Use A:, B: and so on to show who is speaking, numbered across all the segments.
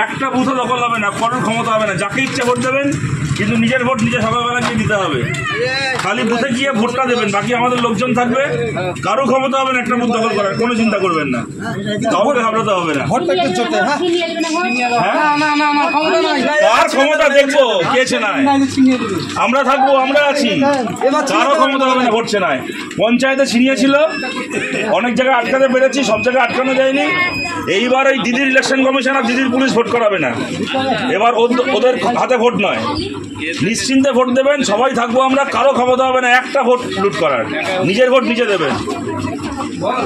A: একটা বুথও দখল হবে না, করার ক্ষমতা হবে না, যাকে ইচ্ছা ভোট দেবেন, কিন্তু নিজের ভোট নিজে সকালবেলা গিয়ে দিতে হবে। খালি বুথে গিয়ে ভোটটা দেবেন, বাকি আমাদের লোকজন থাকবে। কারো ক্ষমতা হবে না একটা বুথ দখল করার, কোনো চিন্তা করবেন না, কাউকে ঘাবড়াতে হবে না। কার ক্ষমতা দেখবো কে নাই, আমরা থাকবো, আমরা আছি, কারো ক্ষমতা হবে না ভোট চেনায়। পঞ্চায়েতে ছিনিয়ে ছিল, অনেক জায়গায় আটকাতে পেরেছি, সব জায়গায় আটকানো যায়নি। এইবার ওই দিদির ইলেকশন কমিশন আর দিদির পুলিশ ভোট করাবে না, এবার ওদের হাতে ভোট নয়, নিশ্চিন্তে ভোট দেবেন, সবাই থাকবো আমরা, কারো ক্ষমতা হবে না একটা ভোট লুট করার, নিজের ভোট নিজে দেবেন।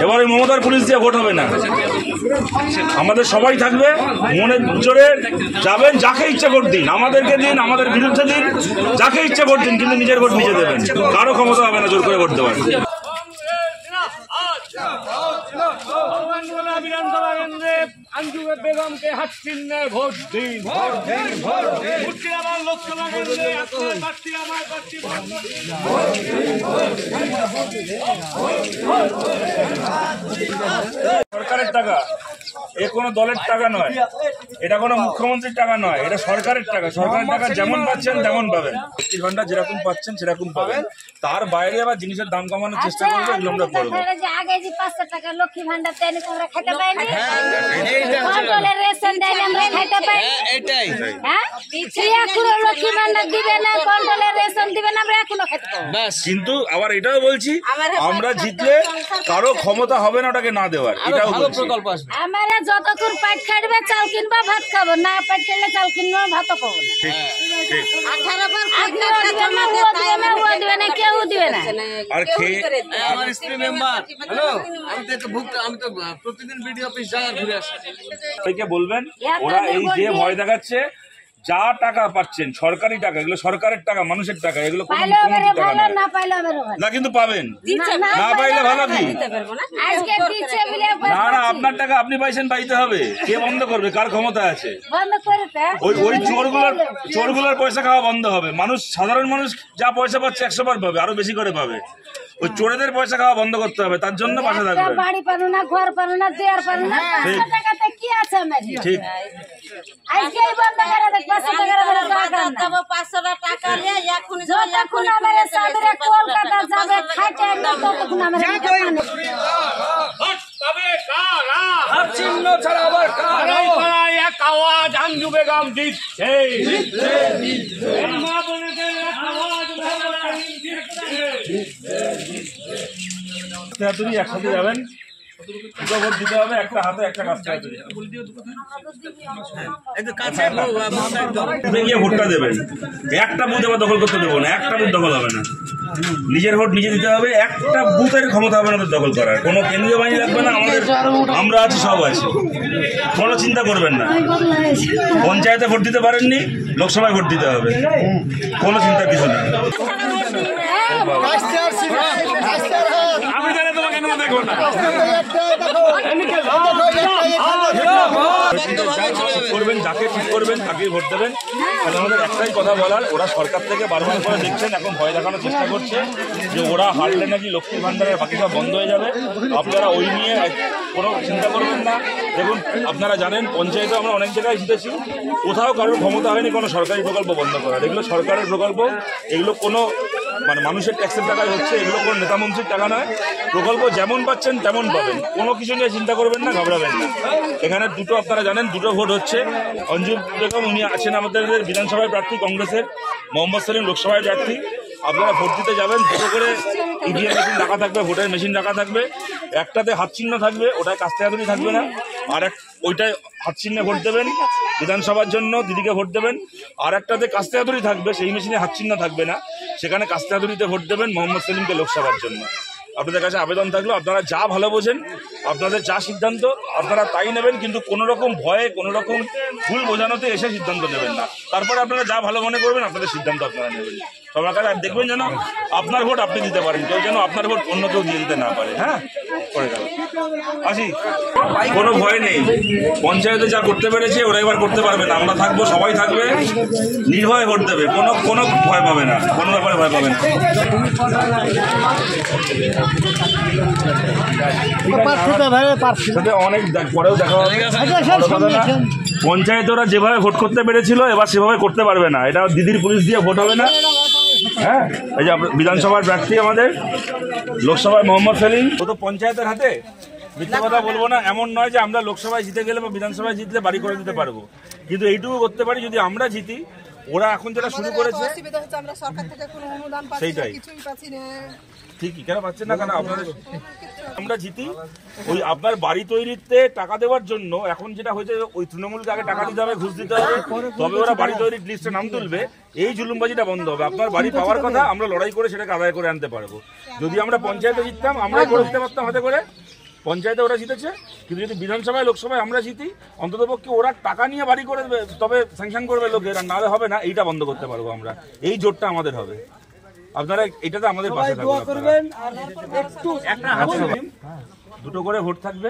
A: এবার ওই মমতার পুলিশ দিয়ে ভোট হবে না, আমাদের সবাই থাকবে, মনের জোরে যাবেন, যাকে ইচ্ছে ভোট দিন, আমাদেরকে দিন, আমাদের বিরুদ্ধে দিন, যাকে ইচ্ছে ভোট দিন, কিন্তু নিজের ভোট নিজে দেবেন, কারো ক্ষমতা হবে না জোর করে ভোট দেওয়ার।
B: বিধানসভা কেন্দ্রে আঞ্জু বেগমকে হাত চিহ্নে ভোট দিন। মুর্শিদাবাদ লোকসভা কেন্দ্রে আপনার প্রার্থী আমার প্রার্থী
A: সরকারের টাকা, এ কোনো দলের টাকা নয়, এটা কোনো মুখ্যমন্ত্রীর টাকা নয়, এটা সরকারের টাকা। সরকারের টাকা যেমন পাচ্ছেন তেমন পাবেন, লক্ষ্মীর ভান্ডার যেরকম পাচ্ছেন সেরকম পাবেন, তার বাইরে আবার জিনিসের দাম কমানোর চেষ্টা করবো, এগুলো আমরা করবো।
C: আগে যে 500 টাকা লক্ষ্মী ভান্ডার দেয়নি, আমরা খেতে পাইনি, কন্ট্রোলের রেশন দেয়নি, আমরা খেতে পাইনি, এটাই হ্যাঁ, এখনো লক্ষ্মী ভান্ডার দিবে না, কন্ট্রোলের রেশন দিবে না, আমরা এখনো খেতে পাইনি। কিন্তু
A: আবার এটাও বলছি, আমরা জিতলে কারো ক্ষমতা হবে না ওটাকে না দেওয়ার, এটাও প্রকল্প আসবে।
C: আমরা যতক্ষণ পেট খাটবে চাল কিনবো, ভাত খাবো, না পেট খেলে চাল কিনবো, ভাতও খাবো না।
A: ঠিক ঠিক।
C: 18 বার দিবে না, কেউ দিবে না।
A: আর খেয়ে
D: আমার স্ত্রী মেম্বার, হ্যালো, আমি তো প্রতিদিন বিডিও অফিস যাই আর ঘুরে আসি।
A: সবাইকে বলবেন, ওরা এই যে ভয় দেখাচ্ছে, যা টাকা পাচ্ছেন সরকারি টাকা, এগুলো সরকারের টাকা, মানুষের টাকা, এগুলো কোনো মুখ্যমন্ত্রীর টাকা না, কিন্তু পাবেন, না পাইলে ভালো কি, না না আপনার টাকা আপনি পাইছেন, পাইতে হবে, কে বন্ধ করবে, কার ক্ষমতা আছে? ওই চোরগুলোর পয়সা খাওয়া বন্ধ হবে, মানুষ, সাধারণ মানুষ যা পয়সা পাচ্ছে 100 বার পাবে, আরো বেশি করে পাবে। ওই চোরেদের পয়সা খাওয়া বন্ধ করতে হবে, তার জন্য পাশে থাকবে।
C: বাড়ি পারো না, ঘর পারো না, দেয়ার পারো না, 500 টাকাতে কি আছে আমার?
A: ঠিক।
C: আজকে বন্ধ করে দেখ, 500 টাকা করে দেব, 500 টাকা নিয়ে এখন যখন আমারে সাদরে কলকাতা যাবে খাইতে একদম, ততক্ষণ আমারে
B: ভোট পাবে কারা?
D: হাত চিহ্ন ছাড়া আবার কারা?
B: এক আওয়াজ আঞ্জু বেগম দিচ্ছে, মা বোনেদের এক আওয়াজ
A: একসাথে যাবেন, দুটো ভোট দিতে হবে, একটা হাতে একটা কাছে গিয়ে ভোটটা দেবেন। একটা বুথ এবার দখল করতে দেবো না, একটা বুথ দখল হবে না, নিজের ভোট নিজে দিতে হবে, একটা বুথের ক্ষমতা হবে না দখল করার, কোনো কেন্দ্রীয় বাহিনী লাগবে না, আমাদের আমরা আছি, সব আছি, কোনো চিন্তা করবেন না। পঞ্চায়েতে ভোট দিতে পারেননি, লোকসভায় ভোট দিতে হবে, কোনো চিন্তার কিছু নেই।
B: আমি জানি তোমাকে কেন দেখবো না,
A: করবেন, যাকে ঠিক করবেন তাকেই ভোট দেবেন। তাহলে আমাদের একটাই কথা বলার, ওরা সরকার থেকে বারবার করে দেখছেন, এখন ভয় দেখানোর চেষ্টা করছে যে ওরা হারলে নাকি লক্ষ্মীর ভান্ডারের বাকি সব বন্ধ হয়ে যাবে, আপনারা ওই নিয়ে কোনো চিন্তা করবেন না। দেখুন, আপনারা জানেন পঞ্চায়েতে আমরা অনেক জায়গায় জিতেছি, কোথাও কারোর ক্ষমতা হয়নি কোনো সরকারি প্রকল্প বন্ধ করার, এগুলো সরকারের প্রকল্প, এগুলো কোনো মানুষের ট্যাক্সের টাকায় হচ্ছে, এগুলো কোনো নেতামন্ত্রীর টাকা নয়, প্রকল্প যেমন পাচ্ছেন তেমন পাবেন, কোনো কিছু নিয়ে চিন্তা করবেন না, ঘাবড়াবেন না। এখানে দুটো, আপনারা জানেন দুটো ভোট হচ্ছে, অঞ্জু বেগম উনি আছেন আমাদের বিধানসভায় প্রার্থী কংগ্রেসের, মোহাম্মদ সেলিম লোকসভায় প্রার্থী। আপনারা ভোট দিতে যাবেন, দুটো করে ইভিএম মেশিন রাখা থাকবে, ভোটের মেশিন রাখা থাকবে, একটাতে হাত চিহ্ন থাকবে, ওটায় কাস্তে হাতুড়ি থাকবে না, আর ওইটায় হাত চিহ্নে ভোট দেবেন বিধানসভার জন্য, দিদিকে ভোট দেবেন। আর একটাতে কাস্তে হাতুড়ি থাকবে, সেই মেশিনে হাত চিহ্ন থাকবে না, সেখানে কাস্তে হাতুড়িতে ভোট দেবেন মোহাম্মদ সেলিমকে লোকসভার জন্য। আপনাদের কাছে আবেদন থাকলো, আপনারা যা ভালো বোঝেন, আপনাদের যা সিদ্ধান্ত আপনারা তাই নেবেন, কিন্তু কোনো রকম ভয়ে, কোনো রকম ভুল বোঝানোতে এসে সিদ্ধান্ত নেবেন না। তারপরে আপনারা যা ভালো মনে করবেন, আপনাদের সিদ্ধান্ত আপনারা নেবেন। সবার কাছে। আর দেখবেন যেন আপনার ভোট আপনি দিতে পারেন, কেউ যেন আপনার ভোট অন্য কেউ দিয়ে দিতে না পারে। হ্যাঁ, করে গেল আসি, কোনো ভয় নেই। পঞ্চায়েতে যা করতে পেরেছে ওরা এবার করতে পারবে না। আমরা থাকবো, সবাই থাকবে, নির্ভয়ে ভোট দেবে, কোনো ভয় পাবে না, কোনো ব্যাপারে ভয় পাবে না। অনেক পরেও দেখা হবে। পঞ্চায়েত ওরা যেভাবে ভোট করতে পেরেছিল এবার সেভাবে করতে পারবে না। এটা দিদির পুলিশ দিয়ে ভোট হবে না। হ্যাঁ, এই যে বিধানসভার প্রার্থী আমাদের লোকসভায় মোহাম্মদ সেলিম, ও তো পঞ্চায়েতের হাতে। মিথ্যা কথা বলবো না, এমন নয় যে আমরা লোকসভায় জিতে গেলে বা বিধানসভায় জিতলে বাড়ি করে দিতে পারবো, কিন্তু এইটুকু করতে পারি যদি আমরা জিতি। ওরা এখন যেটা শুরু করেছে সেইটাই ঠিকই, কেন পাচ্ছেন না কেন আপনাদের? আমরা জিতি, ওই আপনার বাড়ি তৈরিতে টাকা দেওয়ার জন্য এখন যেটা হয়েছে, ওই তৃণমূলকে আগে টাকা দিতে হবে, ঘুষ দিতে হবে, তবে ওরা বাড়ি তৈরির লিস্টে নাম তুলবে। এই জুলুমবাজিটা বন্ধ হবে। আপনার বাড়ি পাওয়ার কথা, আমরা লড়াই করে সেটাকে আদায় করে আনতে পারবো। যদি আমরা পঞ্চায়েতে জিততাম, আমরাই করে দিতে পারতাম হাতে করে। পঞ্চায়েতে ওরা জিতেছে, কিন্তু যদি বিধানসভায় লোকসভায় আমরা জিতি, অন্ততপক্ষে ওরা টাকা নিয়ে বাড়ি করে তবে স্যাংশন করবে লোকের, আর নাহলে হবে না। এইটা বন্ধ করতে পারবো আমরা, এই জোটটা আমাদের হবে। আপনারা এটাতে আমাদের পাশে থাকবেন। দুটো করে ভোট থাকবে,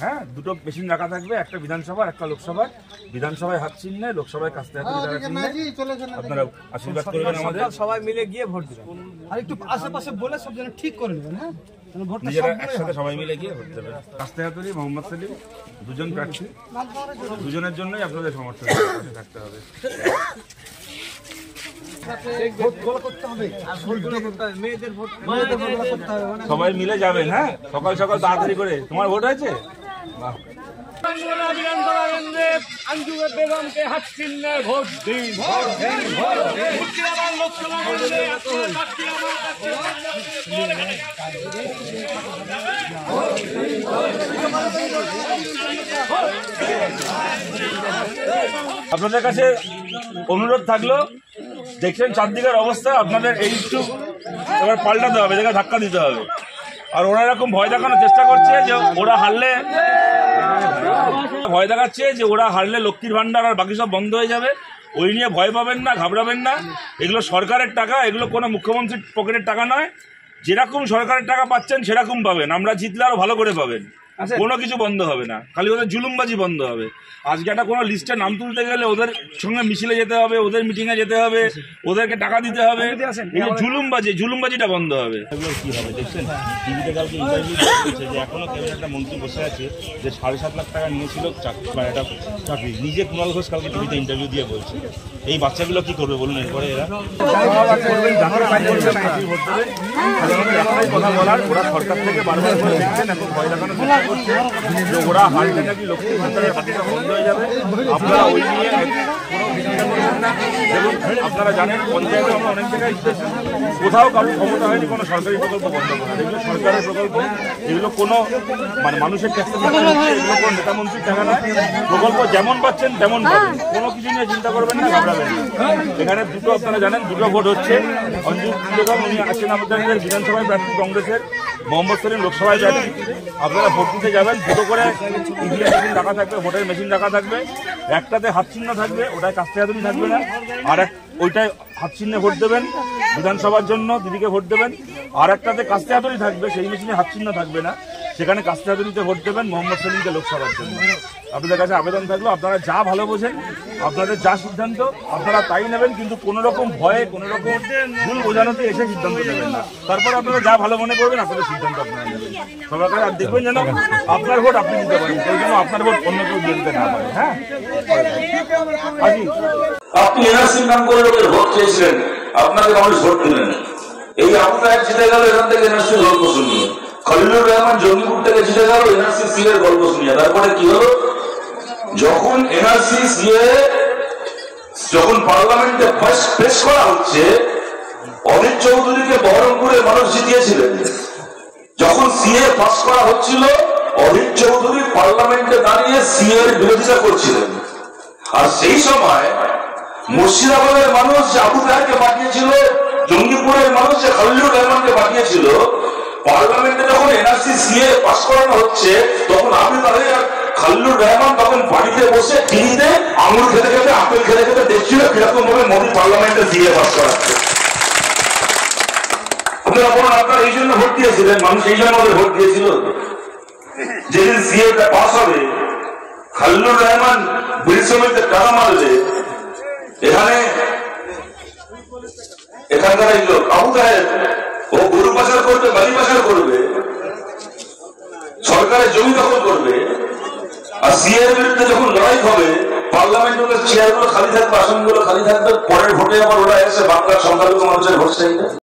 A: হ্যাঁ, দুটো মেশিন রাখা থাকবে, একটা বিধানসভার একটা লোকসভার। বিধানসভায় হাত চিহ্নে, লোকসভায় কাস্তে হাতে আপনারা আশীর্বাদ করবেন আমাদের।
D: সবাই মিলে গিয়ে ভোট দিবেন, আর একটু আশেপাশে বলে সব জন ঠিক করে নেবেন। হ্যাঁ,
A: নিজেরা একসাথে সবাই মিলে গিয়ে ভোট দেবেন। কাস্তে হাতুড়ি মোহাম্মদ সেলিম, দুজন প্রার্থী, দুজনের জন্যই আপনাদের সমর্থন থাকতে হবে। সবাই মিলে যাবেন। হ্যাঁ, সকাল সকাল তাড়াতাড়ি করে। তোমার ভোট হয়েছে?
B: আঞ্জু বেগমকে হাত চিহ্নে ভোট দিন।
A: আপনাদের কাছে অনুরোধ থাকলো, দেখছেন চারদিকের অবস্থা, আপনাদের এই একটু এবার পাল্টাতে হবে, জায়গায় ধাক্কা দিতে হবে। আর ওরা এরকম ভয় দেখানোর চেষ্টা করছে যে ওরা হারলে, ভয় দেখাচ্ছে যে ওরা হারলে লক্ষ্মীর ভান্ডার আর বাকি সব বন্ধ হয়ে যাবে। ওই নিয়ে ভয় পাবেন না, ঘাবড়াবেন না। এগুলো সরকারের টাকা, এগুলো কোনো মুখ্যমন্ত্রীর পকেটের টাকা নয়। যেরকম সরকারের টাকা পাচ্ছেন সেরকম পাবেন। আমরা জিতলে আরো ভালো করে পাবেন। কোনো কিছু বন্ধ হবে না, খালি ওদের জুলুমবাজি বন্ধ হবে। আজকে একটা কোনো লিস্টে নাম তুলতে গেলে ওদের সঙ্গে মিছিলে যেতে হবে, ওদের মিটিংয়ে যেতে হবে, ওদেরকে টাকা দিতে হবে। জুলুমবাজিটা বন্ধ হবে। কি হবে দেখছেন, টিভিতে কালকে ইন্টারভিউ দিচ্ছে যে এখনো কেমন একটা মন্ত্রী বসে আছে যে 7.5 লাখ টাকা নিয়েছিল একটা চাকরি। নিজে কুণাল ঘোষ কালকে টিভিতে ইন্টারভিউ দিয়ে বলছে। এই বাচ্চাগুলো কি করবে বলুন এরপরে? এরা একটাই কথা বলার, ওরা সরকার থেকে বারবার করে দেখছেন, এখন ভয় দেখানো চেষ্টা করছে যে ওরা হারলে নাকি লক্ষ্মীর ভান্ডারের বাকিটা বন্ধ হয়ে যাবে। আপনারা ওই নিয়ে দেখুন, আপনারা জানেন পঞ্চায়েতে আমরা অনেক জায়গায় জিতেছি, কোথাও কারোর ক্ষমতা হয়নি কোনো সরকারি প্রকল্প বন্ধ করা। এগুলো সরকারের প্রকল্প, এগুলো কোনো মানুষের ট্যাক্সের টাকা নয়, এগুলো কোনো নেতামন্ত্রীর টাকা নয়। প্রকল্প যেমন পাচ্ছেন তেমন পাবেন, কোনো কিছু নিয়ে চিন্তা করবেন না, ঘাবড়াবেন না। এখানে দুটো, আপনারা জানেন দুটো ভোট হচ্ছে। অঞ্জু বেগম উনি আছেন আমাদের বিধানসভায় প্রার্থী, কংগ্রেসের। মোহাম্মদ সেলিম লোকসভায় প্রার্থী। আপনারা ভোট দিতে যাবেন, দুটো করে ইভিএম মেশিন রাখা থাকবে, ভোটের মেশিন রাখা থাকবে। একটাতে হাত চিহ্ন থাকবে, ওটায় কাস্তে হাতুড়ি থাকবে না। আর ওইটায় হাত চিহ্নে ভোট দেবেন, বিধানসভার জন্য দিদিকে ভোট দেবেন। আর একটাতে কাস্তে হাতুড়ি থাকবে, সেই মেশিনে হাত চিহ্ন থাকবে না, সেখানে কাস্তে হাতুড়িতে ভোট দেবেন মোহাম্মদ সেলিমকে লোকসভার জন্য। আপনাদের কাছে আবেদন থাকলো, আপনারা যা ভালো বোঝেন, আপনাদের যা সিদ্ধান্ত আপনারা তাই নেবেন, কিন্তু কোনো রকম ভয়ে, কোনো রকম ভুল বোঝানোতে এসে সিদ্ধান্ত নেবেন না। তারপরে আপনারা যা ভালো মনে করবেন আপনাদের সিদ্ধান্ত আপনারা নেবেন। সবার কাছে আর দেখবেন যেন আপনার ভোট আপনি দিতে পারেন, সেই জন্য আপনার ভোট অন্য কেউ দিয়ে দিতে না পারে। হ্যাঁ,
E: আপনি এনআরসির নাম করে লোকের ভোট চেয়েছিলেন, আপনাকে মানুষ ভোট দিলেন। এই আপনার জিতে গেল এখান থেকে এনআরসির গল্প শুনিয়ে। খলিলুর রহমান জঙ্গিপুর থেকে জিতে গেল এনআরসি সিএ এর গল্প শুনিয়ে। তারপরে কি হলো, যখন এনআরসি সিএ যখন পার্লামেন্টে পেশ করা হচ্ছে, অনিল চৌধুরীকে বহরমপুরে মানুষ জিতিয়েছিলেন। যখন সিএ পাস করা হচ্ছিল, অনিল চৌধুরী পার্লামেন্টে দাঁড়িয়ে সিএ এর বিরোধিতা করছিলেন। আর সেই সময় মুর্শিদাবাদের মানুষ আবু তাহেরকে পাঠিয়েছিল, জঙ্গিপুরের মানুষ খলিলুর রহমানকে পাঠিয়েছিল। পার্লামেন্টে যখন এনআরসি সিএ পাস করানো হচ্ছে, তখন আবু তাহের আর খলিলুর রহমান তখন বাড়িতে বসে টিভিতে আঙুল খেতে খেতে, আপেল খেতে খেতে দেখছিল কিরকম ভাবে মোদী পার্লামেন্টে সিএ পাস করাচ্ছে। আপনারা বলুন, আপনারা এই জন্য ভোট দিয়েছিলেন, মানুষ এই জন্য আমাদের ভোট দিয়েছিল। যেদিন সিএটা পাস হবে, খালিলুর রহমান বিড়ি শ্রমিকদের টাকা মারলে এখানকার এই লোক আবু সাহেব ও গরু পাচার করবে, বালি পাচার করবে, সরকারের জমি দখল করবে। আর সিএর বিরুদ্ধে যখন লড়াই হবে, পার্লামেন্টের চেয়ারগুলো খালি থাকবে, আসনগুলো খালি থাকবে, পরের ভোটে আবার ওরা এসে বাংলার সংখ্যালঘু মানুষের ভোট চাইবে।